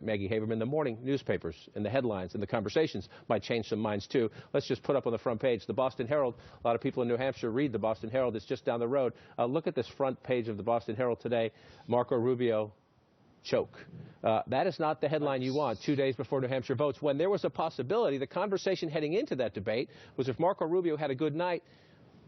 Maggie Haberman, the morning newspapers and the headlines and the conversations might change some minds too. Let's just put up on the front page the Boston Herald. A lot of people in New Hampshire read the Boston Herald. It's just down the road. Look at this front page of the Boston Herald today. Marco Rubio choke. That is not the headline you want 2 days before New Hampshire votes, when there was a possibility. The conversation heading into that debate was if Marco Rubio had a good night,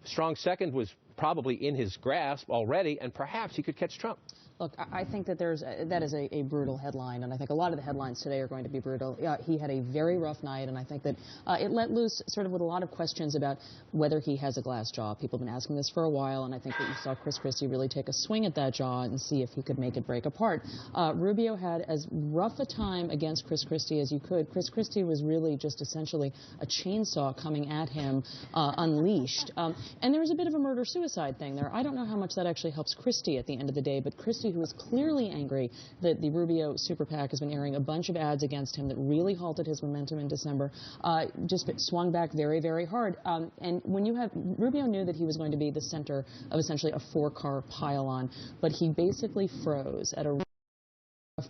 strong second was probably in his grasp already, and perhaps he could catch Trump. Look, I think that that is a brutal headline, and I think a lot of the headlines today are going to be brutal. He had a very rough night, and I think that it let loose sort of with a lot of questions about whether he has a glass jaw. People have been asking this for a while, and I think that you saw Chris Christie really take a swing at that jaw and see if he could make it break apart. Rubio had as rough a time against Chris Christie as you could. Chris Christie was really just essentially a chainsaw coming at him, unleashed. And there was a bit of a murder-suicide thing there. I don't know how much that actually helps Christie at the end of the day, but Christie, who is clearly angry that the Rubio super PAC has been airing a bunch of ads against him that really halted his momentum in December, just swung back very, very hard. And when you have, Rubio knew that he was going to be the center of essentially a four-car pile-on, but he basically froze at a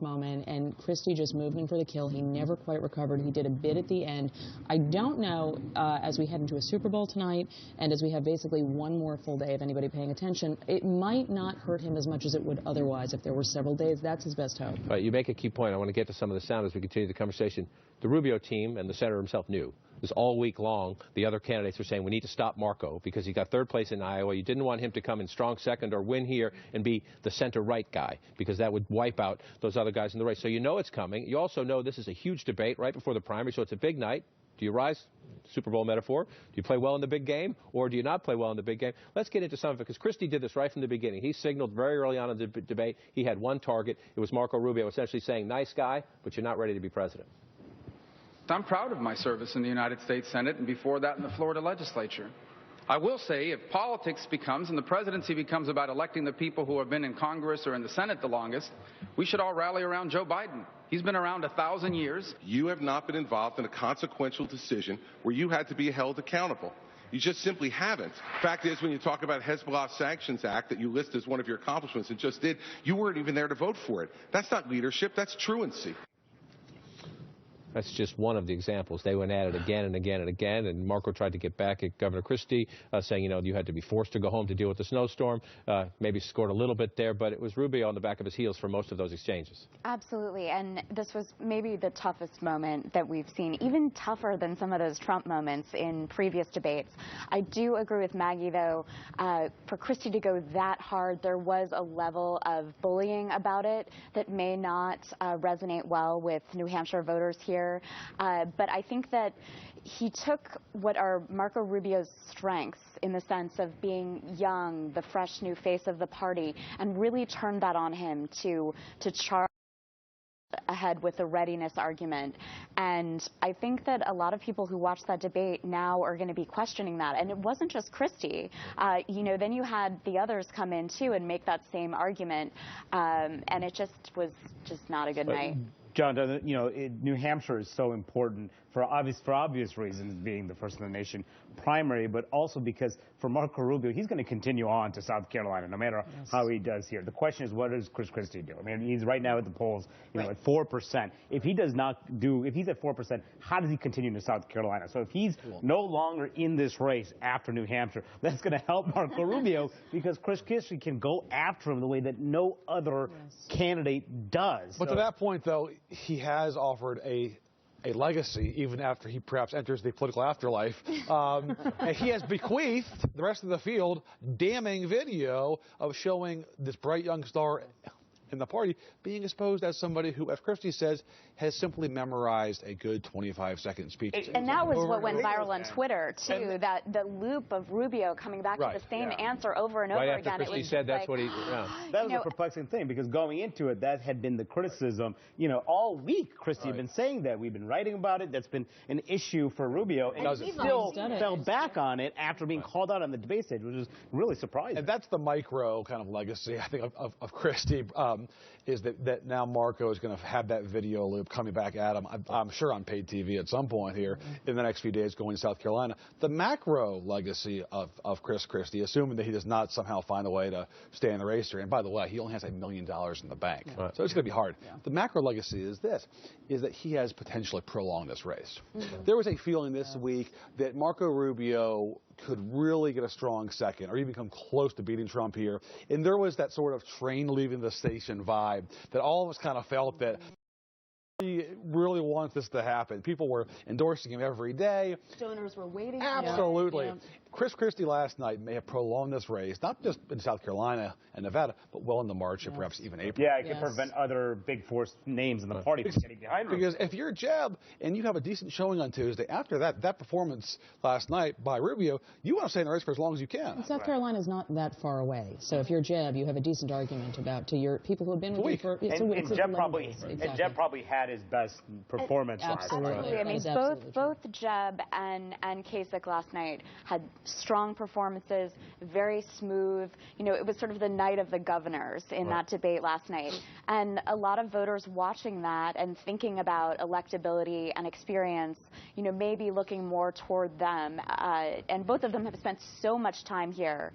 moment, and Christie just moved in for the kill. He never quite recovered. He did a bit at the end. I don't know, as we head into a Super Bowl tonight, and as we have basically one more full day of anybody paying attention, it might not hurt him as much as it would otherwise if there were several days. That's his best hope. All right, you make a key point. I want to get to some of the sound as we continue the conversation. The Rubio team and the senator himself knew. This all week long, the other candidates were saying we need to stop Marco because he got third place in Iowa. You didn't want him to come in strong second or win here and be the center-right guy, because that would wipe out those other guys in the race. So you know it's coming. You also know this is a huge debate right before the primary, so it's a big night. Do you rise? Super Bowl metaphor. Do you play well in the big game, or do you not play well in the big game? Let's get into some of it, because Christie did this right from the beginning. He signaled very early on in the debate he had one target. It was Marco Rubio, essentially saying, nice guy, but you're not ready to be president. I'm proud of my service in the United States Senate and before that in the Florida legislature. I will say, if politics becomes and the presidency becomes about electing the people who have been in Congress or in the Senate the longest, we should all rally around Joe Biden. He's been around 1,000 years. You have not been involved in a consequential decision where you had to be held accountable. You just simply haven't. Fact is, when you talk about Hezbollah Sanctions Act that you list as one of your accomplishments and just did, you weren't even there to vote for it. That's not leadership, that's truancy. That's just one of the examples. They went at it again and again and again, and Marco tried to get back at Governor Christie, saying, you know, you had to be forced to go home to deal with the snowstorm. Maybe scored a little bit there, but it was Rubio on the back of his heels for most of those exchanges. Absolutely, and this was maybe the toughest moment that we've seen, even tougher than some of those Trump moments in previous debates. I do agree with Maggie, though, for Christie to go that hard, there was a level of bullying about it that may not resonate well with New Hampshire voters here. But I think that he took what are Marco Rubio's strengths in the sense of being young, the fresh new face of the party, and really turned that on him to charge ahead with the readiness argument. And I think that a lot of people who watched that debate now are going to be questioning that. And it wasn't just Christie. You know, then you had the others come in too and make that same argument. And it just was just not a good night. John, you know, New Hampshire is so important for obvious reasons, being the first in the nation primary, but also because for Marco Rubio, he's going to continue on to South Carolina, no matter how he does here. The question is, what does Chris Christie do? I mean, he's right now at the polls, you know, at 4%. If he does not do, if he's at 4%, how does he continue to South Carolina? So if he's no longer in this race after New Hampshire, that's going to help Marco Rubio, because Chris Christie can go after him the way that no other candidate does. But to that point, though, he has offered a legacy even after he perhaps enters the political afterlife. And he has bequeathed the rest of the field damning video of showing this bright young star in the party being exposed as somebody who, as Christie says, has simply memorized a good 25-second speech. And that was what went viral on Twitter, too, that the loop of Rubio coming back to the same answer over and over again. Right after Christie said that's what he... That was a perplexing thing, because going into it, that had been the criticism. You know, all week, Christie had been saying that. We've been writing about it. That's been an issue for Rubio. And he still fell back on it after being called out on the debate stage, which is really surprising. And that's the micro kind of legacy, I think, of Christie. is that now Marco is going to have that video loop coming back at him, I'm sure on paid TV at some point here in the next few days going to South Carolina. The macro legacy of Chris Christie, assuming that he does not somehow find a way to stay in the race here, and by the way, he only has $1 million in the bank, so it's going to be hard. The macro legacy is this, is that he has potentially prolonged this race. There was a feeling this week that Marco Rubio could really get a strong second or even come close to beating Trump here. And there was that sort of train leaving the station vibe that all of us kind of felt that he really wants this to happen. People were endorsing him every day. Donors were waiting. Absolutely. Yeah. Chris Christie last night may have prolonged this race, not just in South Carolina and Nevada, but well into March and perhaps even April. Yeah, it could prevent other big force names in the party from getting behind him. Because if you're Jeb and you have a decent showing on Tuesday, after that performance last night by Rubio, you want to stay in the race for as long as you can. And South Carolina is not that far away. So if you're Jeb, you have a decent argument to your people who have been with you for and Jeb probably had his best performance last night. Absolutely. I mean, both Jeb and Kasich last night had strong performances, very smooth. You know, it was sort of the night of the governors in that debate last night. And a lot of voters watching that and thinking about electability and experience, you know, maybe looking more toward them. And both of them have spent so much time here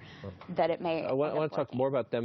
that it may. I want to talk more about them.